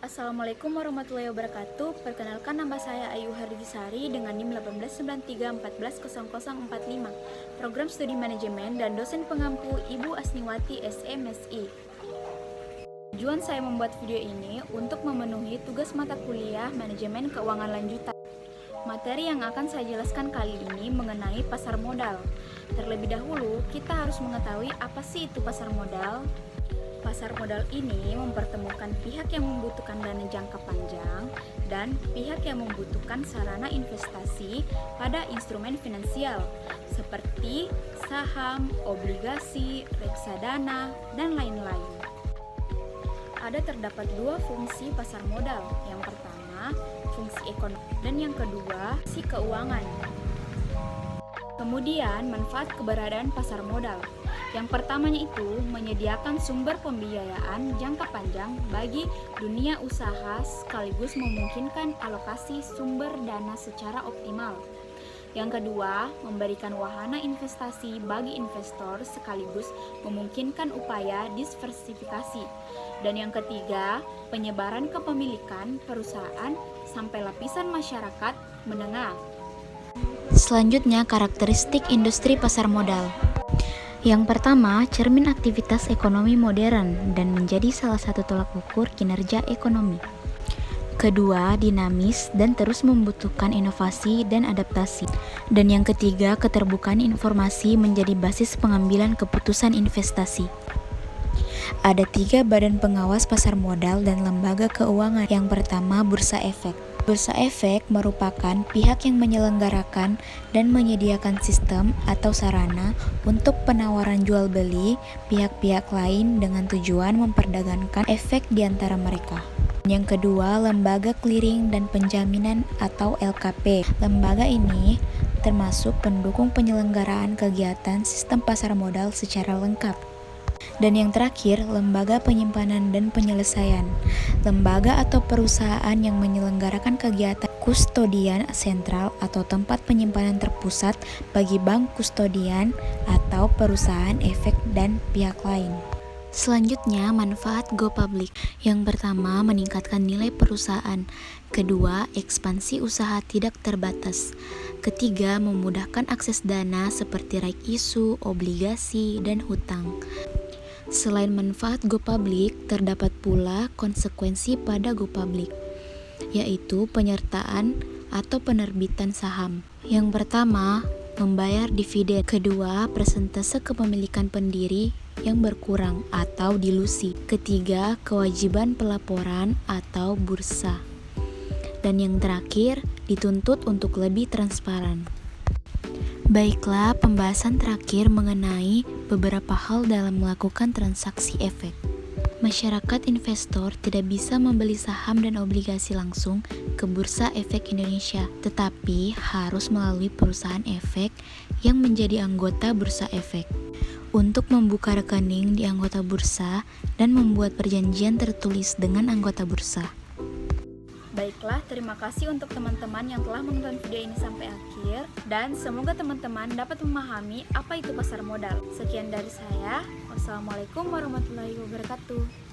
Assalamualaikum warahmatullahi wabarakatuh. Perkenalkan, nama saya Ayu Hardisari dengan NIM 1893140045. Program Studi Manajemen dan dosen pengampu Ibu Asniwati SMSI. Tujuan saya membuat video ini untuk memenuhi tugas mata kuliah Manajemen Keuangan Lanjutan. Materi yang akan saya jelaskan kali ini mengenai pasar modal. Terlebih dahulu, kita harus mengetahui apa sih itu pasar modal. Pasar modal ini mempertemukan pihak yang membutuhkan dana jangka panjang dan pihak yang membutuhkan sarana investasi pada instrumen finansial seperti saham, obligasi, reksadana, dan lain-lain. Ada terdapat dua fungsi pasar modal. Yang pertama, fungsi ekonomi, dan yang kedua, fungsi keuangan. Kemudian, manfaat keberadaan pasar modal. Yang pertamanya itu menyediakan sumber pembiayaan jangka panjang bagi dunia usaha sekaligus memungkinkan alokasi sumber dana secara optimal. Yang kedua, memberikan wahana investasi bagi investor sekaligus memungkinkan upaya diversifikasi. Dan yang ketiga, penyebaran kepemilikan perusahaan sampai lapisan masyarakat menengah. Selanjutnya, karakteristik industri pasar modal. Yang pertama, cermin aktivitas ekonomi modern dan menjadi salah satu tolak ukur kinerja ekonomi. Kedua, dinamis dan terus membutuhkan inovasi dan adaptasi. Dan yang ketiga, keterbukaan informasi menjadi basis pengambilan keputusan investasi. Ada 3 badan pengawas pasar modal dan lembaga keuangan. Yang pertama, Bursa Efek. Bursa Efek merupakan pihak yang menyelenggarakan dan menyediakan sistem atau sarana untuk penawaran jual beli pihak-pihak lain dengan tujuan memperdagangkan efek di antara mereka. Yang kedua, Lembaga Clearing dan Penjaminan atau LKP. Lembaga ini termasuk pendukung penyelenggaraan kegiatan sistem pasar modal secara lengkap. Dan yang terakhir, Lembaga Penyimpanan dan Penyelesaian. Lembaga atau perusahaan yang menyelenggarakan kegiatan kustodian sentral atau tempat penyimpanan terpusat bagi bank kustodian atau perusahaan efek dan pihak lain. Selanjutnya, manfaat go public. Yang pertama, meningkatkan nilai perusahaan. Kedua, ekspansi usaha tidak terbatas. Ketiga, memudahkan akses dana seperti right issue, obligasi, dan hutang. Selain manfaat go public, terdapat pula konsekuensi pada go public, yaitu penyertaan atau penerbitan saham. Yang pertama, membayar dividen. Kedua, persentase kepemilikan pendiri yang berkurang atau dilusi. Ketiga, kewajiban pelaporan atau bursa. Dan yang terakhir, dituntut untuk lebih transparan. Baiklah, pembahasan terakhir mengenai beberapa hal dalam melakukan transaksi efek. Masyarakat investor tidak bisa membeli saham dan obligasi langsung ke Bursa Efek Indonesia, tetapi harus melalui perusahaan efek yang menjadi anggota Bursa Efek. Untuk membuka rekening di anggota bursa dan membuat perjanjian tertulis dengan anggota bursa. Baiklah, terima kasih untuk teman-teman yang telah menonton video ini sampai akhir, dan semoga teman-teman dapat memahami apa itu pasar modal. Sekian dari saya. Wassalamualaikum warahmatullahi wabarakatuh.